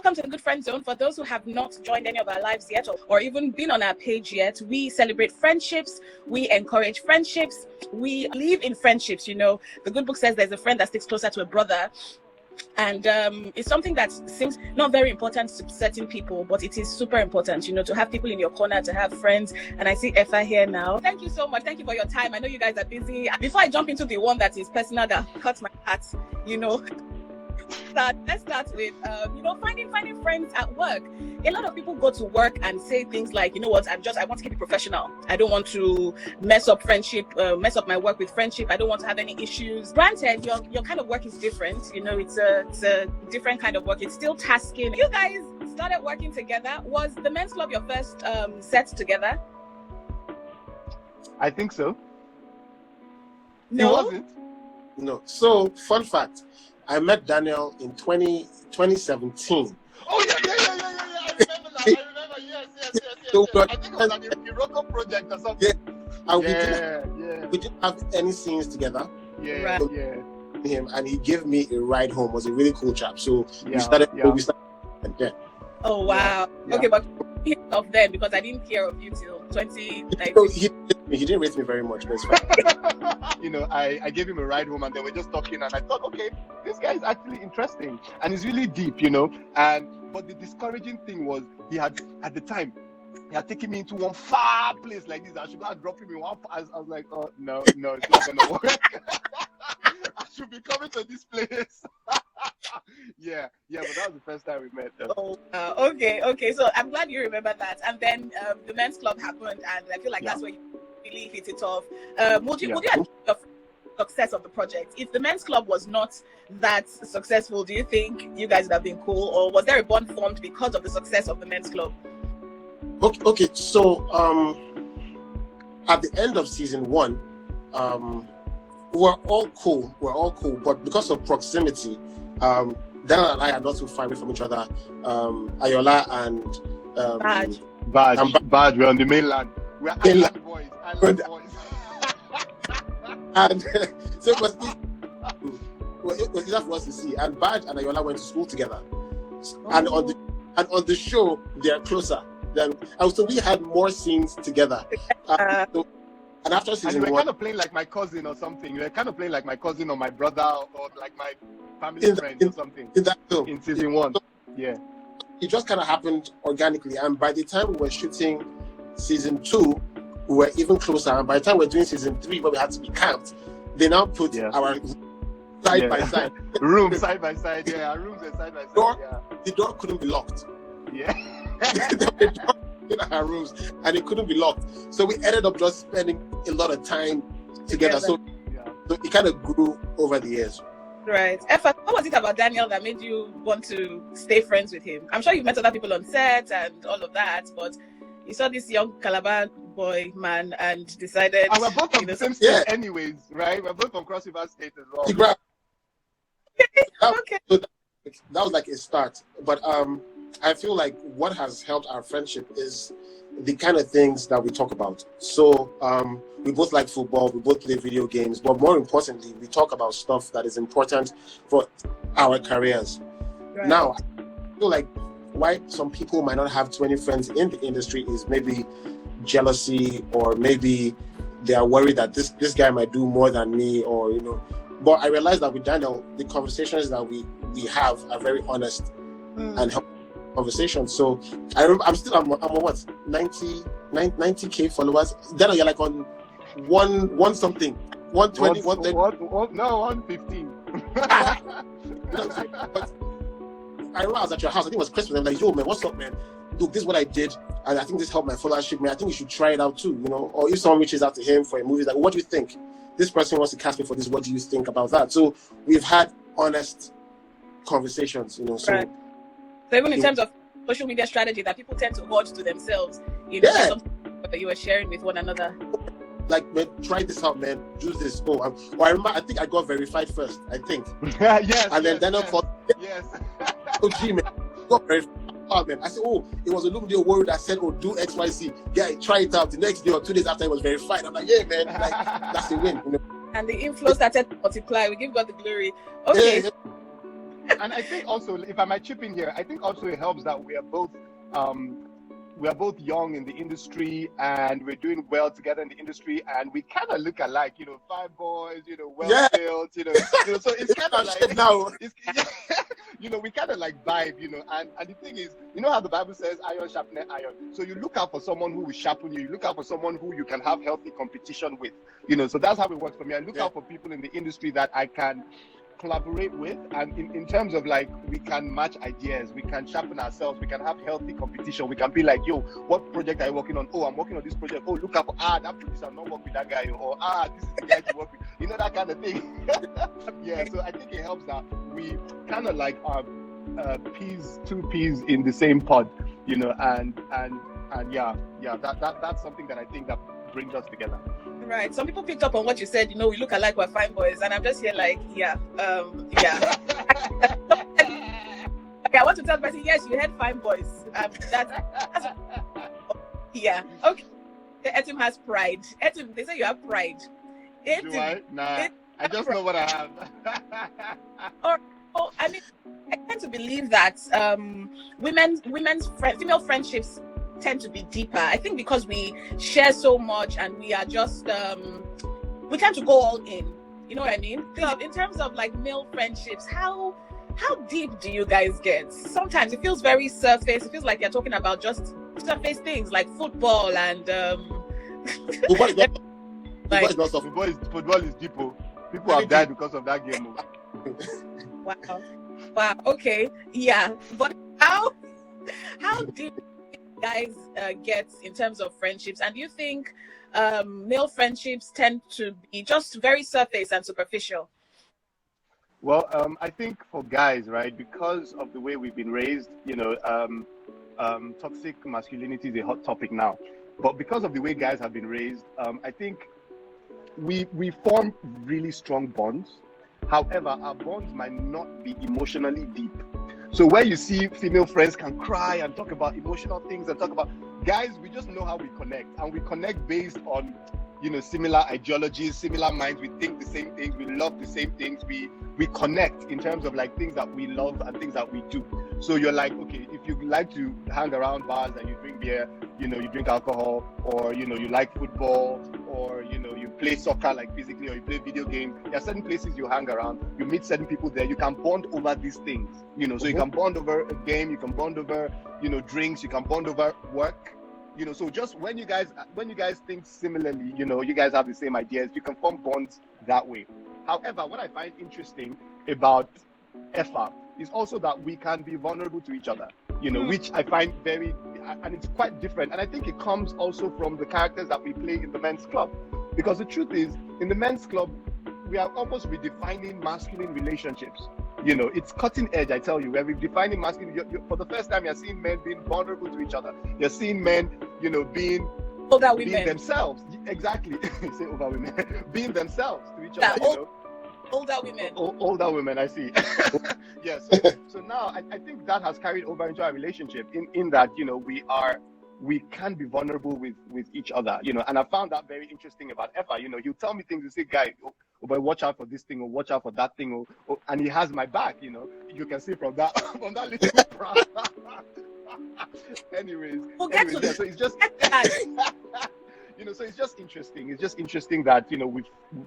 Welcome to the Good Friend Zone. For those who have not joined any of our lives yet or even been on our page yet, we celebrate friendships, we encourage friendships, we believe in friendships. You know, the good book says there's a friend that sticks closer to a brother. And it's something that seems not very important to certain people, but it is super important, you know, to have people in your corner, to have friends. And I see Effa here now. Thank you so much. Thank you for your time. I know you guys are busy. Before I jump into the one that is personal, that cuts my heart, you know, let's start with, finding friends at work. A lot of people go to work and say things like, you know what, I want to keep it professional. I don't want to mess up friendship, mess up my work with friendship. I don't want to have any issues. Granted, your kind of work is different. You know, it's a different kind of work. It's still tasking. You guys started working together. Was the men's club your first set together? I think so. No? It wasn't. No. So, fun fact. I met Daniel in 2017. Oh, yeah. I remember that. Yes. So, I think it was an Iroko project or something. Yeah. We didn't have any scenes together. Yeah, right. Him, and he gave me a ride home. Was a really cool chap. So we started and then. Oh, wow. Yeah. Okay, but of them, because I didn't hear of you till 2019. So he didn't rate me very much, but it's fine. You know, I gave him a ride home and they were just talking and I thought, okay, this guy is actually interesting and he's really deep, you know. But the discouraging thing was at the time he had taken me into one far place like this. I should have dropped him in one. I was like, oh no, it's not gonna work. I should be coming to this place. Yeah, but that was the first time we met. Oh, okay. So I'm glad you remember that. And then the men's club happened, and I feel like that's where you really hit it off. Would you admit the success of the project? If the men's club was not that successful, do you think you guys would have been cool, or was there a bond formed because of the success of the men's club? Okay. So at the end of season 1, we're all cool, but because of proximity, Daniel and I are not too far away from each other. Ayola and Badge, we're on the mainland. We're island boys. And so it was enough for us to see. And Badge and Ayola went to school together. And on the show, they're closer. So we had more scenes together. And after season 1, kind of playing like my cousin or something. You're kind of playing like my cousin or my brother or like my family friend or something. In that film. In season 1. Yeah. It just kind of happened organically. And by the time we were shooting season 2, we were even closer. And by the time we were doing season 3, where we had to be camped, they now put our side by side. Rooms side by side. Yeah, our rooms are side by side. The door couldn't be locked. Yeah. In our rooms, and it couldn't be locked. So we ended up just spending a lot of time together. So it kind of grew over the years. Right. Effa, what was it about Daniel that made you want to stay friends with him? I'm sure you met other people on set and all of that, but you saw this young Calabar boy man and decided. And we're both from the same state, anyways, right? We're both from Cross River State as well. Okay. So that was like a start, but I feel like what has helped our friendship is the kind of things that we talk about. So we both like football, we both play video games, but more importantly, we talk about stuff that is important for our careers. Right. Now, I feel like why some people might not have 20 friends in the industry is maybe jealousy, or maybe they are worried that this guy might do more than me, or, you know. But I realized that with Daniel, the conversations that we have are very honest and helpful conversations. So I'm on what, 90k followers. Then you're like on one something, 120, 130. No, 115. I remember I was at your house. I think it was Christmas. I'm like, yo, man, what's up, man? Look, this is what I did, and I think this helped my followership, man. I think you should try it out too, you know. Or if someone reaches out to him for a movie, like, what do you think? This person wants to cast me for this. What do you think about that? So we've had honest conversations, you know. So, right. So even in terms of social media strategy that people tend to hold to themselves, you know, something that you were sharing with one another. Like, man, try this out, man. Do this. I remember, I think I got verified first, I think. Yes. And then Daniel called. Yes. Oh, gee, man. Got verified. Oh, man. I said, it was a little video word that said, do X, Y, Z. Yeah, try it out. The next day or 2 days after it was verified. I'm like, yeah, man. Like, that's a win. You know? And the inflow started to multiply. We give God the glory. Okay. Yeah. And I think also, if I might chip in here, I think also it helps that we are both young in the industry and we're doing well together in the industry, and we kind of look alike, fine boys, well built, so it's kind of like now. We kind of like vibe, and the thing is, how the Bible says iron sharpeneth iron. So you look out for someone who will sharpen you. You look out for someone who you can have healthy competition with, so that's how it works for me. I look out for people in the industry that I can collaborate with, and in terms of like, we can match ideas, we can sharpen ourselves, we can have healthy competition. We can be like, yo, what project are you working on? Oh, I'm working on this project. Oh, look up, that producer, I'm not work with that guy, or this is the guy to work with, that kind of thing. Yeah, so I think it helps that we kind of like are two peas in the same pod, and yeah, that's something that I think that brings us together. Right. Some people picked up on what you said, we look alike, we're fine boys. And I'm just here like, yeah. Okay, I want to tell the person, yes, you had fine boys. That's yeah. Okay. Etim has pride. Etim, they say you have pride. Do I? Nah. I just know what I have. I mean, I tend to believe that female friendships tend to be deeper. I think because we share so much and we are just we tend to go all in. You know what I mean? In terms of like male friendships, how deep do you guys get? Sometimes it feels very surface. It feels like you're talking about just surface things like football and Football is not soft. Football is deep. People have died because of that game. Wow. Okay. Yeah. But how deep guys get in terms of friendships, and do you think male friendships tend to be just very surface and superficial? Well, I think for guys, right, because of the way we've been raised, toxic masculinity is a hot topic now, but because of the way guys have been raised, I think we form really strong bonds. However, our bonds might not be emotionally deep. So where you see female friends can cry and talk about emotional things and talk about, guys, we just know how we connect, and we connect based on, similar ideologies, similar minds. We think the same things, we love the same things, we connect in terms of like things that we love and things that we do. So you're like, okay, if you like to hang around bars and you drink beer, you drink alcohol, or you like football, or you play soccer like physically, or you play video games, there are certain places you hang around, you meet certain people there, you can bond over these things, so you can bond over a game, you can bond over drinks, you can bond over work, so just when you guys think similarly, you guys have the same ideas, you can form bonds that way. However, what I find interesting about EFA is also that we can be vulnerable to each other, which I find very, and it's quite different. And I think it comes also from the characters that we play in the men's club. Because the truth is, in the men's club, we are almost redefining masculine relationships. It's cutting edge, I tell you. We're redefining masculine. For the first time, you're seeing men being vulnerable to each other. You're seeing men, being themselves. Exactly. Say over women. Being themselves to each other, Older women. Older women, I see. Yes. So now I think that has carried over into our relationship in that, we can be vulnerable with each other, and I found that very interesting about Effa. You tell me things, you say, guy, but watch out for this thing, or watch out for that thing, or and he has my back, you can see from that little proud. Anyways, yeah, so it's just so it's just interesting. It's just interesting that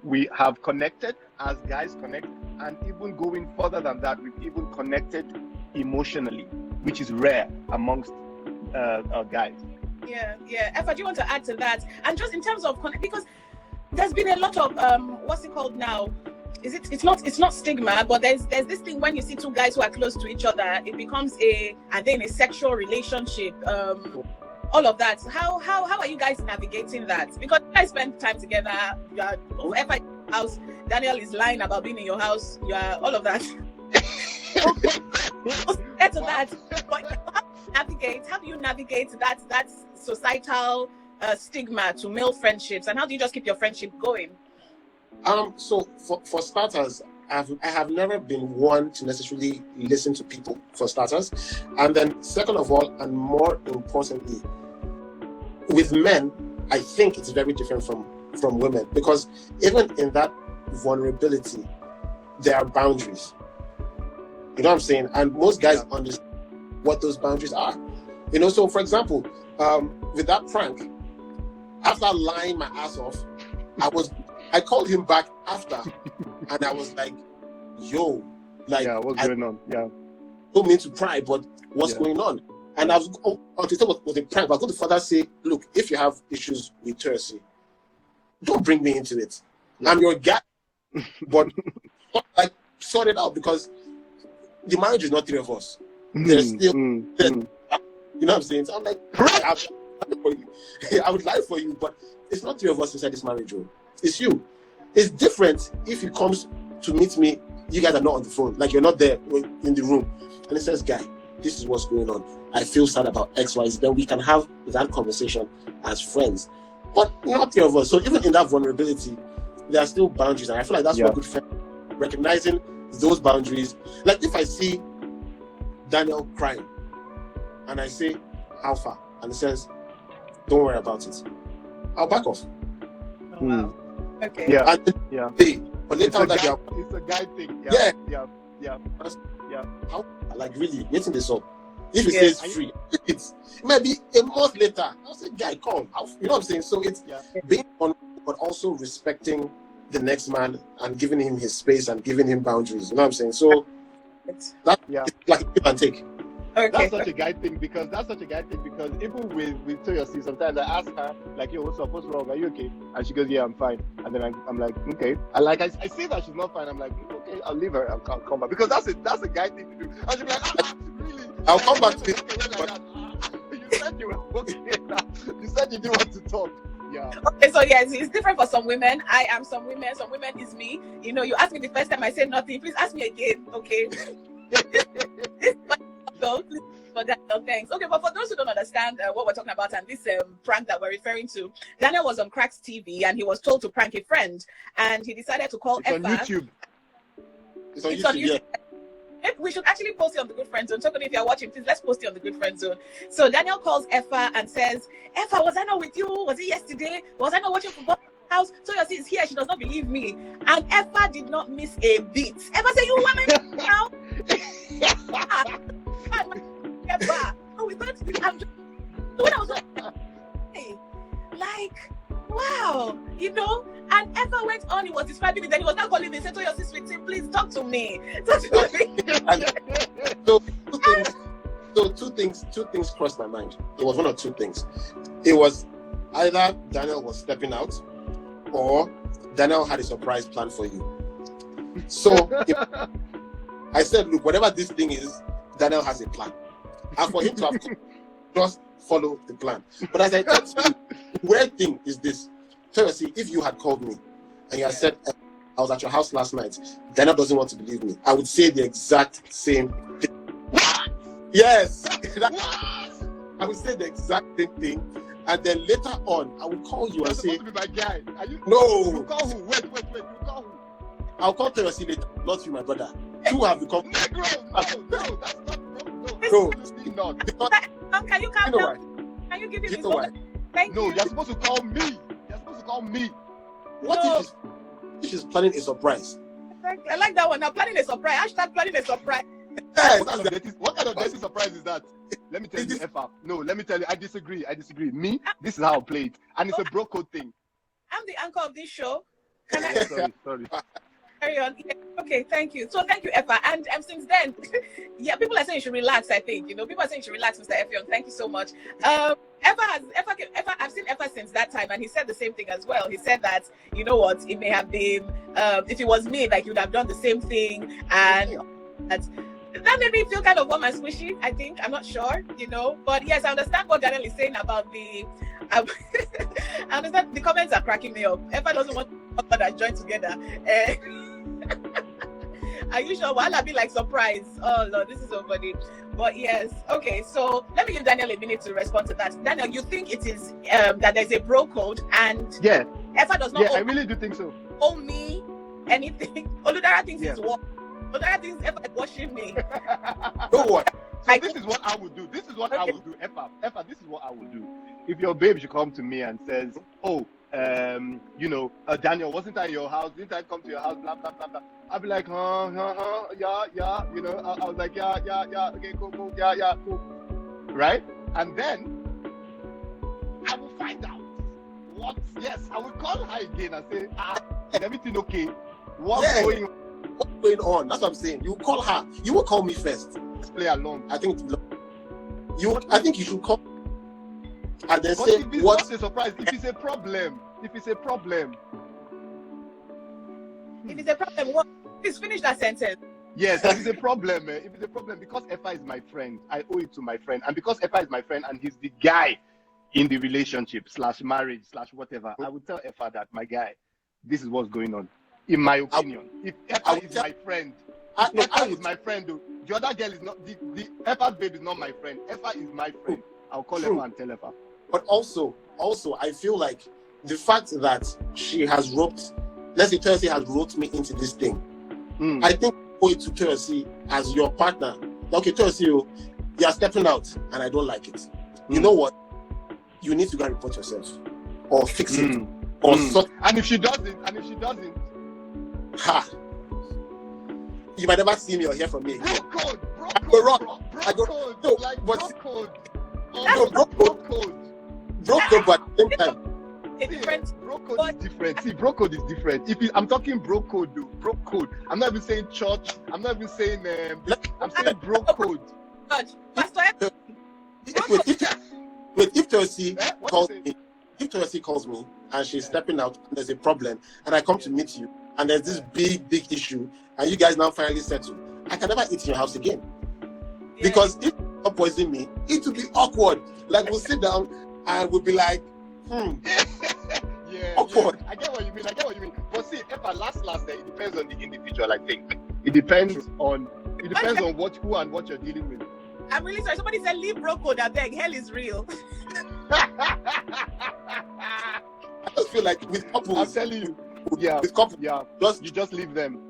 we have connected as guys connect, and even going further than that, we've even connected emotionally, which is rare amongst guys. Yeah. Effa, do you want to add to that? And just in terms of because there's been a lot of what's it called now? It's not stigma, but there's this thing when you see two guys who are close to each other, it becomes are they in a sexual relationship? All of that. How are you guys navigating that? Because you guys spend time together. You are Effa in your house. Daniel is lying about being in your house. You are all of that. Get to that. But how do you navigate that societal stigma to male friendships, and how do you just keep your friendship going? So for starters, I have never been one to necessarily listen to people, for starters, and then second of all, and more importantly, with men, I think it's very different from women, because even in that vulnerability, there are boundaries. You know what I'm saying? And most guys understand what those boundaries are. You know, so for example, with that prank, after lying my ass off, I called him back after, and I was like, "Yo, like, what's going on? Yeah, don't mean to pry, but what's going on?" And I was was a prank. But I go to father say, "Look, if you have issues with Toyosi, don't bring me into it. I'm your guy, but like sort it out because the marriage is not three of us. There's still, you know what I'm saying? So I'm like, I would lie for you, but it's not three of us inside this marriage. It's you. It's different if he comes to meet me. You guys are not on the phone, like you're not there in the room, and he says, "Guy, this is what's going on. I feel sad about X, Y, Z." Then we can have that conversation as friends, but not three of us. So even in that vulnerability, there are still boundaries, and I feel like that's what good friends recognizing those boundaries. Like if I see Daniel crying, and I say, "How far?" and he says, "Don't worry about it," I'll back off. Oh, wow. Okay. But later it's a guy thing. Yeah. How, like really, waiting this up. If he says free, it might be a month later. I'll say, "Guy, come." You know what I'm saying? So it's being on, but also respecting the next man and giving him his space and giving him boundaries. You know what I'm saying? So that's like a give and take. Okay. That's such a guy thing because even with Toyosi, sometimes I ask her like, "Yo, what's up? What's wrong? Are you okay?" And she goes, "Yeah, I'm fine." And then I'm like, "Okay." And like I see that she's not fine. I'm like, "Okay, I'll leave her. I'll come back," because that's a guy thing to do. And she'll be like, "Really? I'll come back to it." You said you were okay. You said you didn't want to talk. Yeah. Okay, so yes, it's different for some women. I am some women. Some women is me. You know, you ask me the first time, I say nothing. Please ask me again, okay? For that, thanks. Okay, but for those who don't understand what we're talking about and this prank that we're referring to, Daniel was on Crack's TV and he was told to prank a friend, and he decided to call Effa. On YouTube. It's on YouTube. We should actually post it on the Good Friend Zone. Tokoni, if you're watching, please let's post it on the Good Friend Zone. So Daniel calls Effa and says, "Effa, was I not with you? Was it yesterday? Was I not watching football house? Toyosi is here. She does not believe me." And Effa did not miss a beat. Effa said, "You woman now." Oh, we thought I'm just when I was like, wow, you know. And Effa went on. He was describing it. Then he was now calling me. He said, "Toyosi, sweetie, please talk to me." So two things crossed my mind. It was one of two things. It was either Daniel was stepping out, or Daniel had a surprise plan for you. So I said, "Look, whatever this thing is, Daniel has a plan." And for him to have just follow the plan. But as I told you, the weird thing is this. Toyosi, if you had called me and you had said, "I was at your house last night," Daniel doesn't want to believe me, I would say the exact same thing. Yes. I would say the exact same thing. And then later on, I would call you and say, "You're supposed to be my guy." No. You call who? Wait. You call who? I'll call Toyosi later, not you, my brother. You have become... No, that's not... No. Because, can you calm down? Can you give him his own? Thank you. You're supposed to call me. What if she's planning a surprise? I like that one. Now planning a surprise. # planning a surprise. Yes, what kind of dirty surprise is that? Let me tell you, Effa. No, let me tell you, I disagree. Me, this is how I play it. And it's a bro code thing. I'm the anchor of this show. Can I? Sorry. Carry on. Yeah. Okay, thank you. So thank you, Effa. And since then, people are saying you should relax, I think. You know, people are saying you should relax, Mr. Effiong. Thank you so much. Effa, I've seen Effa since that time, and he said the same thing as well. He said that, you know what, it may have been, if it was me, like, you would have done the same thing. And that made me feel kind of warm and squishy, I think. I'm not sure, you know. But yes, I understand what Daniel is saying about the... I understand the comments are cracking me up. Effa doesn't want to join together. Are you sure? Well, I'll be like surprise. Oh Lord, this is so funny. But yes, okay. So let me give Daniel a minute to respond to that. Daniel, you think it is that there's a bro code and Effa does not? Yeah, I really do think so. Owe me anything. Oludara thinks it's what. Oludara thinks Effa is washing me. No what? So this is what I would do. I would do, Effa. This is what I would do. If your babe should come to me and says, "Oh, Daniel, wasn't I at your house? Didn't I come to your house? Blah blah blah blah. I'd be like, yeah. I was like, yeah, okay, cool, yeah, cool, right? And then I will find out what. Yes, I will call her again and say, is everything okay? What's going on? That's what I'm saying. You call her. You will call me first. Let's play along. I think you should call and then but say if it's what's not a surprise. If it's a problem. If it's a problem, what? Please finish that sentence. Yes, if it's a problem. If it's a problem, because Effa is my friend, I owe it to my friend, and because Effa is my friend and he's the guy in the relationship / marriage / whatever, I would tell Effa that, my guy, this is what's going on. In my opinion, if Effa is my friend, Effa is my friend. Though, the other girl is not. The Effa's babe is not my friend. Effa is my friend. I'll call Effa and tell Effa. But also, I feel like the fact that she has let's say Toyosi has roped me into this thing. I think owe it to Toyosi as your partner. Okay, Toyosi, you are stepping out and I don't like it. You know what? You need to go and report yourself. Or fix it. Or sort. And if she doesn't, you might never see me or hear from me again. Bro code, but at the same time. Bro code is different. See, bro code is different. I'm talking bro code, though. Bro code. I'm not even saying church. I'm not even saying. I'm saying bro code. Pastor. If Toyosi calls me and she's stepping out and there's a problem and I come to meet you and there's this big issue and you guys now finally settle, I can never eat in your house again. Because if you poison me, it will be awkward. Like we'll sit down and we'll be like, awkward. I get what you mean. But see, Effa, last, it depends on the individual. I think it depends on who and what you're dealing with. I'm really sorry. Somebody said leave bro code. I beg. Hell is real. I just feel like with couples, I'm telling you, with couples, you just leave them.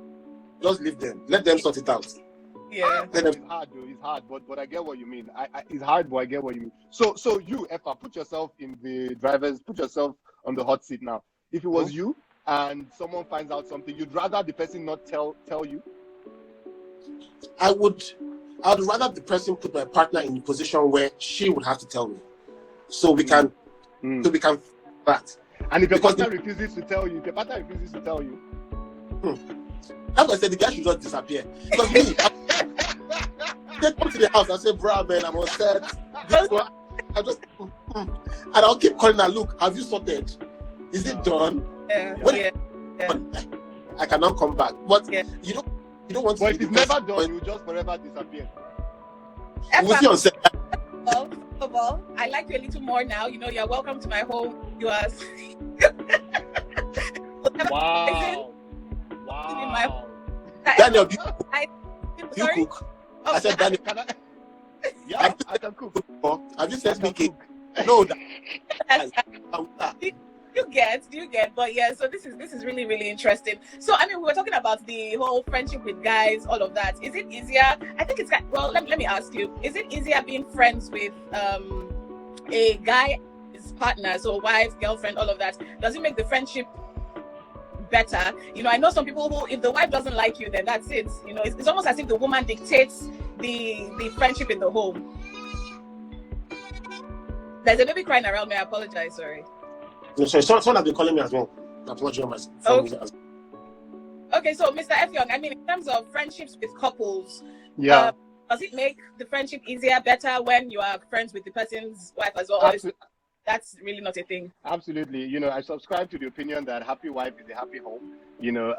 Just leave them. Let them sort it out. Yeah. It's hard, though. It's hard, but I get what you mean. It's hard, but I get what you mean. So you, Effa, put yourself on the hot seat now. If it was you and someone finds out something, you'd rather the person not tell you? I'd rather the person put my partner in a position where she would have to tell me, so we can that. And if your partner refuses to tell you, that's why I said the guy should just disappear. Because me, they come to the house and say, "Bruh, man, I'm upset." I just and I'll keep calling her. Look, have you sorted? Is it done? I cannot come back. But you don't want to. But if it's never done, you just forever disappear. We'll see on set. First of all, I like you a little more now. You know, you're welcome to my home. You are. Wow. Daniel, you cook. Oh, I said, Daniel, I can cook. Have you sent me cake? No. You get, but yeah, so this is really, really interesting. So I mean, we were talking about the whole friendship with guys, all of that. Is it easier? I think it's let me ask you, is it easier being friends with a guy, his partner, so wife, girlfriend, all of that? Does it make the friendship better? You know, I know some people who, if the wife doesn't like you, then that's it. You know, it's almost as if the woman dictates the friendship in the home. There's a baby crying around me. I apologize, sorry. No, sorry, someone has been calling me as well. I'm apologizing myself. Okay, so Mr. Effiong, I mean, in terms of friendships with couples, does it make the friendship easier, better when you are friends with the person's wife as well? That's really not a thing. Absolutely. You know, I subscribe to the opinion that happy wife is a happy home. You know,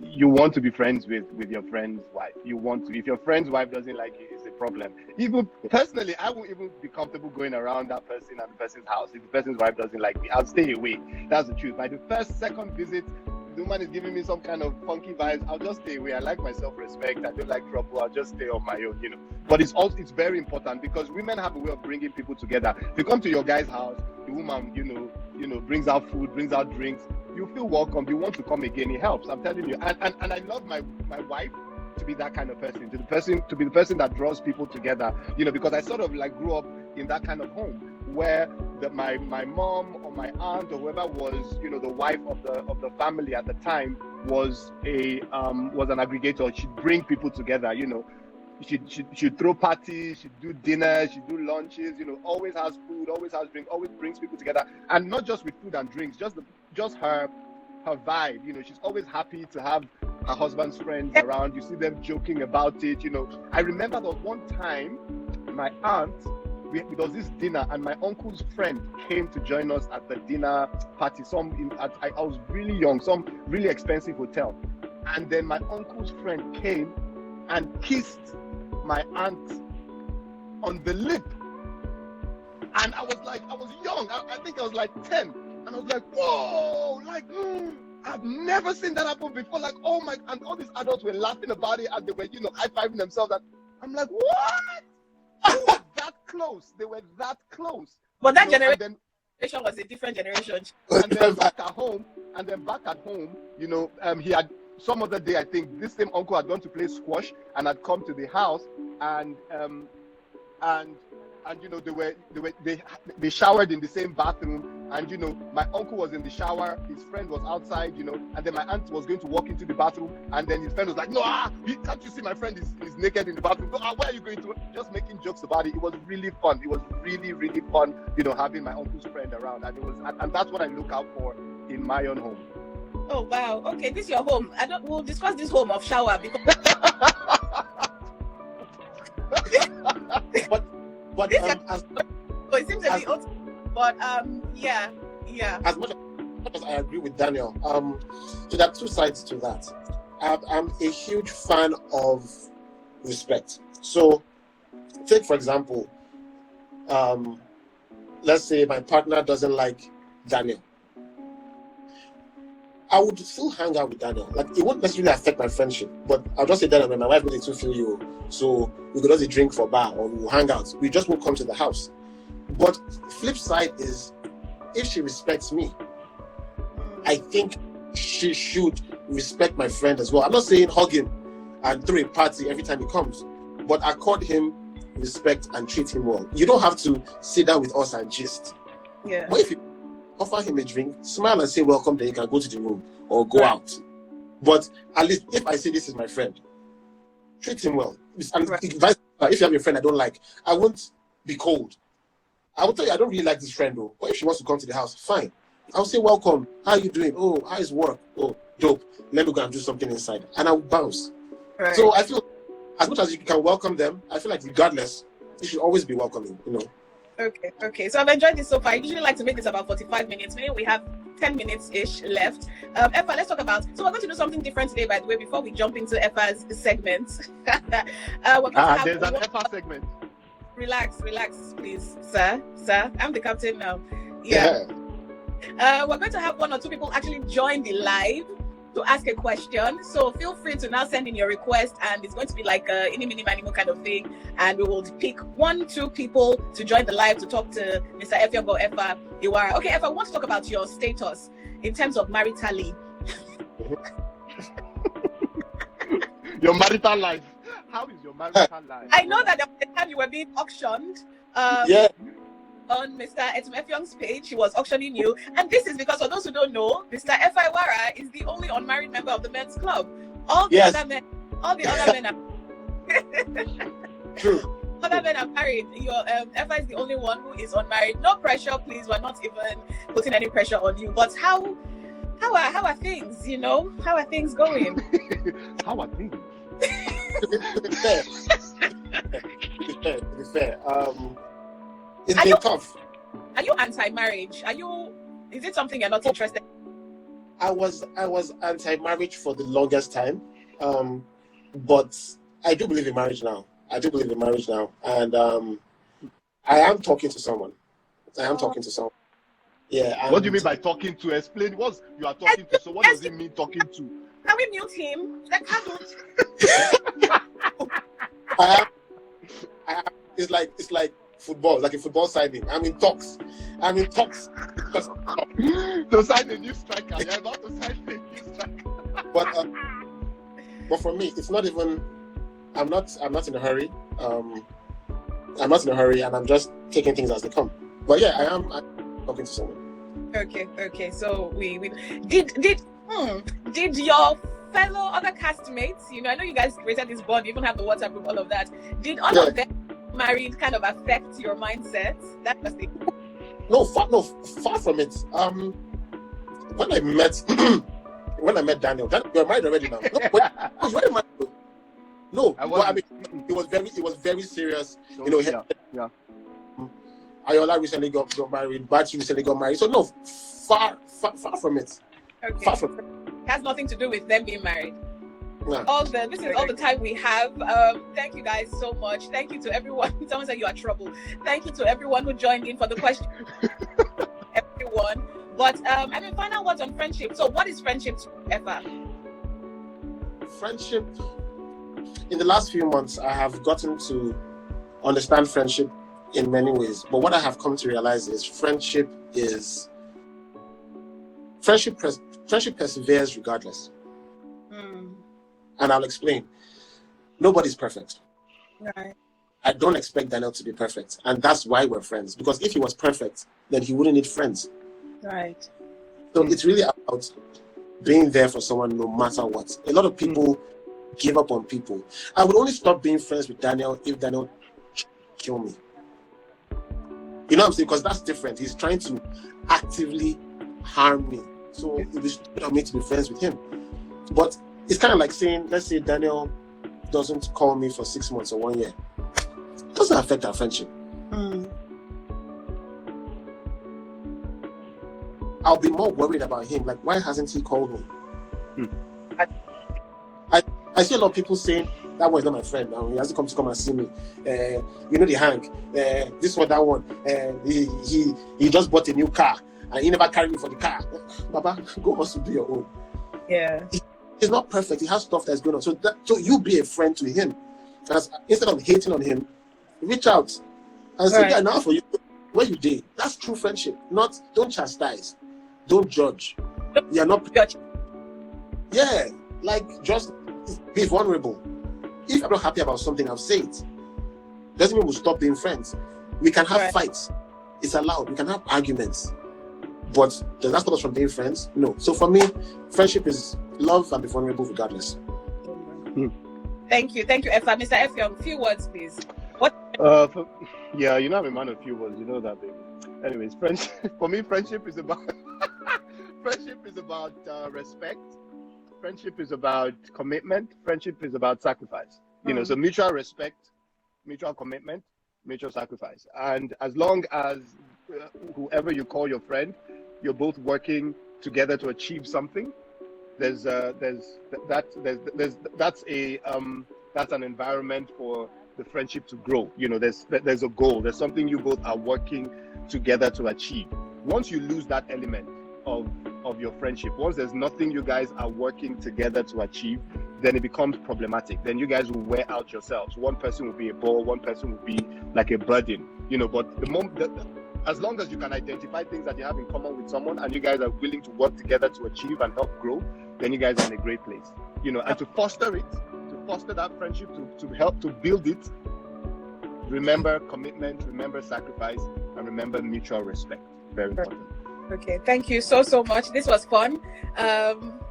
you want to be friends with your friend's wife. You want to. If your friend's wife doesn't like you, it's a problem. Even personally, I won't even be comfortable going around that person and the person's house. If the person's wife doesn't like me, I'll stay away. That's the truth. By the second visit, the woman is giving me some kind of funky vibes, I'll just stay away. I like my self-respect. I don't like trouble. I'll just stay on my own, you know. But it's very important because women have a way of bringing people together. If you come to your guy's house, the woman, you know, brings out food, brings out drinks. You feel welcome. You want to come again. It helps. I'm telling you. And I love my wife to be that kind of person, to be the person that draws people together, you know, because I sort of like grew up in that kind of home where my mom or my aunt or whoever was, you know, the wife of the family at the time was an aggregator. She'd bring people together, you know. She'd throw parties, she'd do dinners, she'd do lunches, you know, always has food, always has drink, always brings people together. And not just with food and drinks, just her vibe, you know. She's always happy to have her husband's friends around. You see them joking about it, you know. I remember there was one time my aunt, there was this dinner, and my uncle's friend came to join us at the dinner party. I was really young, some really expensive hotel. And then my uncle's friend came and kissed my aunt on the lip. And I was young. I think I was like 10. And I was like, whoa, like, I've never seen that happen before. Like, oh my, and all these adults were laughing about it, and they were, you know, high-fiving themselves. And I'm like, what? They were that close. They were that close. But that generation was a different generation. And then back at home, you know, he had some other day, I think this same uncle had gone to play squash and had come to the house, and you know, they showered in the same bathroom, and you know, my uncle was in the shower, his friend was outside, you know, and then my aunt was going to walk into the bathroom, and then his friend was like, no, can't you see my friend is naked in the bathroom? Where are you going to? Just making jokes about it. It was really fun. It was really, really fun, you know, having my uncle's friend around, and that's what I look out for in my own home. Oh wow. Okay, this is your home. We'll discuss this home of shower because but it seems a bit old, but yeah. As much as I agree with Daniel, so there are two sides to that. I'm a huge fan of respect. So take for example, let's say my partner doesn't like Daniel. I would still hang out with Daniel. Like, it won't necessarily affect my friendship, but I'll just say, Daniel, when my wife really to feel you, so we could just drink for bar or we'll hang out. We just won't come to the house. But flip side is, if she respects me, I think she should respect my friend as well. I'm not saying hug him and throw a party every time he comes, but accord him respect and treat him well. You don't have to sit down with us and gist. Yeah. But if you offer him a drink, smile and say welcome, then you can go to the room or go out. But at least if I say this is my friend, treat him well. And if you have a friend I don't like, I won't be cold. I will tell you I don't really like this friend though. But if she wants to come to the house, fine. I'll say welcome. How are you doing? Oh, how is work? Oh, dope. Let me go and do something inside. And I'll bounce. Right. So I feel as much as you can welcome them, I feel like regardless, you should always be welcoming, you know. Okay. So I've enjoyed this so far. I usually like to make this about 45 minutes. Meaning we have 10 minutes-ish left. Effa, let's talk about... So we're going to do something different today, by the way, before we jump into Effa's segment. There's an Effa segment. Relax, please, sir. I'm the captain now. Yeah. We're going to have one or two people actually join the live to ask a question. So feel free to now send in your request, and it's going to be like a mini kind of thing. And we will pick 1-2 people to join the live to talk to Mr. Effiong or Effa Iwara. Okay, Effa, I want to talk about your status in terms of maritally. Your marital life. How is your marital life? I know that there was a time you were being auctioned. On Mr. Etim Effiong's page, he was auctioning you, and this is because, for those who don't know, Mr. Effa Iwara is the only unmarried member of the men's club. All the other men are true. Other men are married. Your Effa is the only one who is unmarried. No pressure, please. We're not even putting any pressure on you. But how are things? You know, how are things going? How are things? To be fair. It's been tough. Are you anti-marriage? Is it something you're not interested in? I was anti-marriage for the longest time. But I do believe in marriage now. And I am talking to someone. Yeah. What do you mean by talking to? Explain what you are talking to. So what does it mean talking to? Can we mute him? It's like football, like a football signing. I'm in talks. To sign a new striker. You're about to sign a new striker. But for me, it's not even. I'm not in a hurry. I'm not in a hurry, and I'm just taking things as they come. But yeah, I'm talking to someone. Okay. So we did your fellow other castmates, I know you guys created this bond, you even have the WhatsApp group, all of that. Did all of them married kind of affect your mindset? That was the No, far from it. When I met Daniel, you're married already now. No, I was very married. No, I mean, it was very serious. Yeah. Ayola recently got married. Bachi recently got married. So no, far from it. Okay. Far from it. It has nothing to do with them being married. Yeah. This is all the time we have. Thank you guys so much. Thank you to everyone. Someone said you are trouble. Thank you to everyone who joined in for the question. Everyone. But final words on friendship. So what is friendship to Effa? Friendship, in the last few months, I have gotten to understand friendship in many ways. But what I have come to realize is friendship perseveres regardless. And I'll explain. Nobody's perfect. Right. I don't expect Daniel to be perfect. And that's why we're friends. Because if he was perfect, then he wouldn't need friends. Right. So it's really about being there for someone no matter what. A lot of people give up on people. I would only stop being friends with Daniel if Daniel kill me. You know what I'm saying? Because that's different. He's trying to actively harm me. So it would be stupid of me to be friends with him. But it's kind of like saying, let's say Daniel doesn't call me for 6 months or 1 year. It doesn't affect our friendship. I'll be more worried about him. Like, why hasn't he called me? I see a lot of people saying, that one's not my friend now. He hasn't come and see me. The hang. This one, that one. He just bought a new car and he never carried me for the car. Baba, go hustle, do your own. Yeah. He's not perfect. He has stuff that's going on. So you be a friend to him. Instead of hating on him, reach out and say, yeah, now for you, where you did. That's true friendship. Don't chastise. Don't judge. You're not judge. Yeah, like just be vulnerable. If I'm not happy about something, I'll say it. Doesn't mean we'll stop being friends. We can have fights. It's allowed. We can have arguments. But does that stop us from being friends? No. So for me, friendship is love and be vulnerable regardless. Thank you, Effa. Mr. Effiong, few words, please. What? I'm a man of few words. You know that, baby. Anyways, friendship for me, friendship is about respect. Friendship is about commitment. Friendship is about sacrifice. So mutual respect, mutual commitment, mutual sacrifice. And as long as whoever you call your friend, you're both working together to achieve something, that's an environment for the friendship to grow. There's a goal. There's something you both are working together to achieve. Once you lose that element of your friendship, once there's nothing you guys are working together to achieve, then it becomes problematic. Then you guys will wear out yourselves. One person will be a bore, one person will be like a burden. But the moment as long as you can identify things that you have in common with someone and you guys are willing to work together to achieve and help grow, then you guys are in a great place. And to foster that friendship, to help to build it, remember commitment, remember sacrifice, and remember mutual respect. Very important. Okay, thank you so much. This was fun.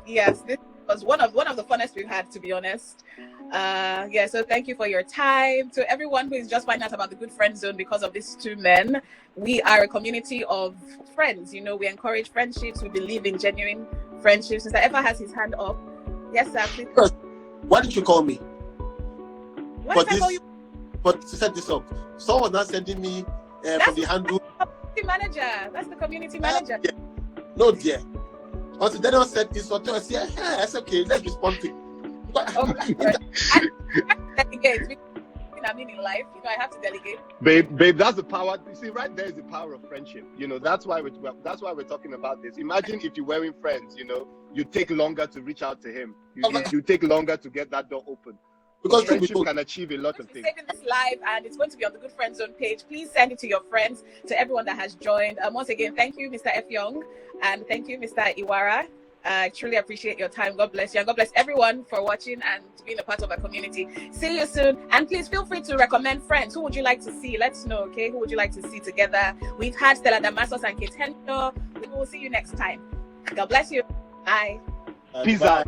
Yes, this was one of the funnest we've had, to be honest. So thank you for your time. To everyone who is just finding out about the Good Friend Zone because of these two men, we are a community of friends. We encourage friendships. We believe in genuine friendships. Mr. Effa has his hand up. Yes, sir. Please. Why did you call me? Why did I call you? But to set this up, someone now sending me from the handle. Manager. That's the community manager. Yeah. No, dear. Until Daniel said this for I said, that's okay. Let's respond to it. I delegate. In life, I have to delegate. Babe, that's the power. You see, right there is the power of friendship. That's why we're talking about this. Imagine if you weren't friends. You take longer to reach out to him. You take longer to get that door open. Because friendship can achieve a lot of things. Saving this live, and it's going to be on the Good Friend Zone page. Please send it to your friends, to everyone that has joined. Once again, thank you, Mr. Effiong, and thank you, Mr. Iwara. I truly appreciate your time. God bless you. And God bless everyone for watching and being a part of our community. See you soon. And please feel free to recommend friends. Who would you like to see? Let us know, okay? Who would you like to see together? We've had Stella Damasos and Kate Henshaw. We will see you next time. God bless you. Bye. Peace out.